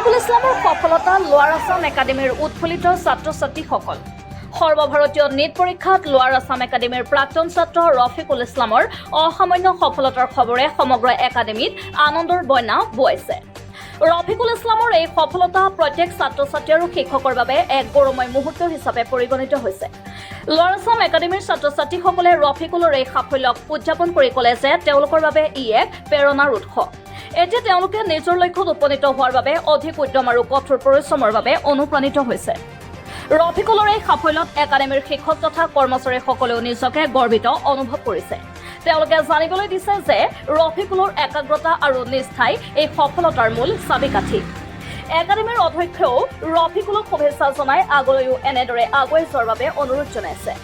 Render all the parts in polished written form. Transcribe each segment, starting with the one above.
ৰফিকুল ইসলামৰ সফলতা লোৱাৰ আছাম একাডেমীৰ উৎফুল্লিত ছাত্ৰ ছাত্ৰীসকল সৰ্বভাৰতীয় নিট পৰীক্ষাত লোৱাৰ আছাম একাডেমীৰ প্ৰাক্তন ছাত্ৰ ৰফিকুল ইছলামৰ অসামান্য সফলতাৰ খবৰে সমগ্ৰ একাডেমীত আনন্দৰ বন্যা বোৱাইছে। ৰফিকুল ইছলামৰ এই সফলতা প্ৰত্যেক ছাত্ৰ ছাত্ৰী আৰু শিক্ষকৰ বাবে এক গৌৰৱময় মুহূৰ্ত হিচাপে পৰিগণিত হৈছে। লোৱাৰ আছাম একাডেমীৰ ছাত্ৰ ছাত্ৰীসকলে ৰফিকুলৰ এই সাফল্যক উদযাপন কৰি ক'লে যে তেওঁলোকৰ বাবে ই এক প্ৰেৰণাৰ উৎস। এতিয়া তেওঁলোকে নিজৰ লক্ষ্যত উপনীত হোৱাৰ বাবে অধিক উদ্যম আৰু কঠোৰ পৰিশ্ৰমৰ বাবে অনুপ্ৰাণিত হৈছে। ৰফিকুলৰ এই সাফল্যত একাডেমীৰ শিক্ষক তথা কৰ্মচাৰীসকলেও নিজকে গৰ্বিত অনুভৱ কৰিছে। তেওঁলোকে জানিবলৈ দিছে যে ৰফিকুলৰ একাগ্ৰতা আৰু নিষ্ঠাই এই সফলতাৰ মূল চাবিকাঠি। একাডেমীৰ অধ্যক্ষও ৰফিকুলক শুভেচ্ছা জনাই আগলৈও এনেদৰে আগুৱাই যোৱাৰ বাবে অনুৰোধ জনাইছে।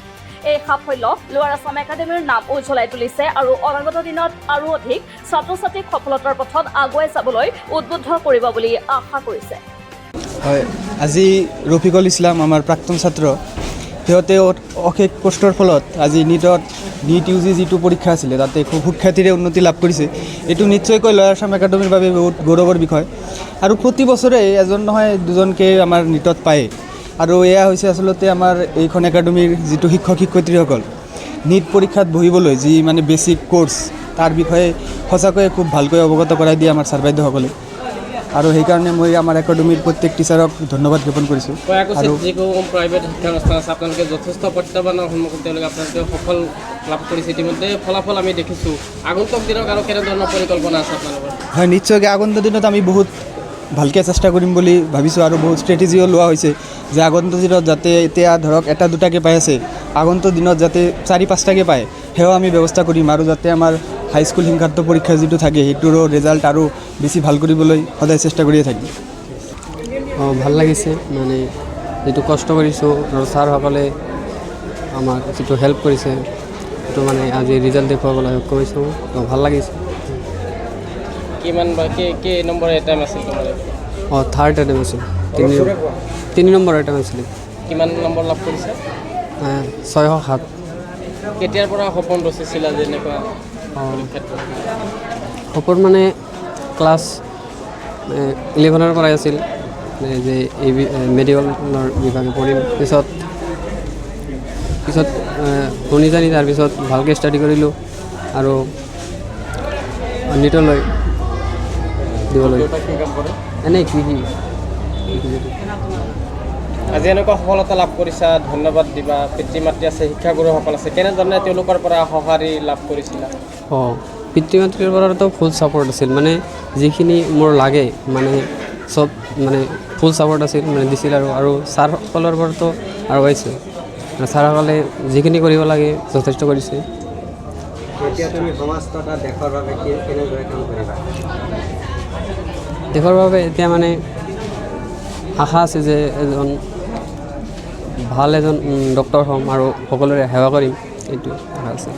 এই সাফল্য লোৱাৰ আছাম একাডেমীৰ নাম উজ্বলাই তুলিছে আৰু অনাগত দিনত আৰু অধিক ছাত্ৰ ছাত্ৰীক সফলতাৰ পথত আগুৱাই যাবলৈ উদ্বুদ্ধ কৰিব বুলি আশা কৰিছে। হয়, আজি ৰফিকুল ইছলাম আমাৰ প্ৰাক্তন ছাত্ৰ, সিহঁতে অশেষ কষ্টৰ ফলত আজি নিট ইউ জি যিটো পৰীক্ষা আছিলে তাতে খুব সুখ্যাতিৰে উন্নতি লাভ কৰিছে। এইটো নিশ্চয়কৈ লোৱাৰ আছাম একাডেমীৰ বাবে বহুত গৌৰৱৰ বিষয় আৰু প্ৰতি বছৰে এজন নহয় দুজনকৈ আমাৰ নিটত পায়। আৰু এয়া হৈছে আচলতে আমাৰ এইখন একাডেমীৰ যিটো শিক্ষক শিক্ষয়িত্ৰীসকল নিট পৰীক্ষাত বহিবলৈ যি মানে বেছিক কোৰ্চ তাৰ বিষয়ে সঁচাকৈয়ে খুব ভালকৈ অৱগত কৰাই দিয়ে আমাৰ ছাৰ বাইদেউসকলে। আৰু সেইকাৰণে মই আমাৰ একাডেমীৰ প্ৰত্যেক টিচাৰক ধন্যবাদ জ্ঞাপন কৰিছোঁ। আৰু যিবোৰ প্ৰাইভেট শিক্ষানুষ্ঠান আছে আপোনালোকে যথেষ্ট প্ৰত্যাহ্বানৰ সন্মুখীন তেওঁলোকে আপোনালোকে সফল লাভ কৰিছে। ইতিমধ্যে ফলাফল আমি দেখিছোঁ। আগন্তুক দিনত আৰু কেনেধৰণৰ পৰিকল্পনা আছে আপোনালোকৰ? হয়, নিশ্চয়কৈ আগন্তুক দিনত আমি বহুত ভালকৈ চেষ্টা কৰিম বুলি ভাবিছোঁ আৰু বহুত ষ্ট্ৰেটেজিও লোৱা হৈছে যে আগন্তুক দিনত যাতে এতিয়া ধৰক এটা দুটাকৈ পাই আছে, আগন্তুক দিনত যাতে 4-5টাকৈ পায় সেয়াও আমি ব্যৱস্থা কৰিম। আৰু যাতে আমাৰ হাইস্কুল শিক্ষান্ত পৰীক্ষা যিটো থাকে সেইটোৰো ৰেজাল্ট আৰু বেছি ভাল কৰিবলৈ সদায় চেষ্টা কৰিয়ে থাকিম। ভাল লাগিছে, মানে যিটো কষ্ট কৰিছোঁ আৰু ছাৰসকলে আমাক যিটো হেল্প কৰিছে সেইটো মানে আজি ৰিজাল্ট দেখুৱাবলৈ সক্ষম হৈছোঁ, ভাল লাগিছে। কিমান বা কি নম্বৰ এটেম আছিল তোমাৰ? থাৰ্ড এটেম আছিল, 3 নম্বৰ এটেম আছিলে। কিমান নম্বৰ লাভ কৰিছে? 607। কেতিয়াৰ পৰা সপোন ৰচিছিলা যে এনেকুৱা সপোন মানে ক্লাছ 11ৰ পৰাই আছিল যে এই মেডিকেলৰ বিভাগে পঢ়িম। পিছত শুনি জানি তাৰপিছত ভালকৈ ষ্টাডি কৰিলোঁ আৰু নিটলৈ দিবলৈ এনেই কি আজি এনেকুৱা সফলতা লাভ কৰিছা, ধন্যবাদ দিবা। পিতৃ মাতৃ আছে, শিক্ষাগুৰুসকল আছে, কেনেধৰণে তেওঁলোকৰ পৰা সঁহাৰি লাভ কৰিছিলা? পিতৃ মাতৃৰ পৰাতো ফুল ছাপোৰ্ট আছিল, মানে যিখিনি মোৰ লাগে মানে চব মানে ফুল ছাপোৰ্ট আছিল, মানে দিছিল। আৰু ছাৰসকলৰ পৰাতো আৰু পাইছোঁ, ছাৰসকলে যিখিনি কৰিব লাগে যথেষ্ট কৰিছে। এতিয়া তুমি সমাজ তথা দেশৰ বাবে কেনেদৰে কাম কৰিবা? দেশৰ বাবে এতিয়া মানে আশা আছে যে ভাল এজন ডক্তৰ হ'ম আৰু সকলোৰে সেৱা কৰিম, এইটো আশা আছে।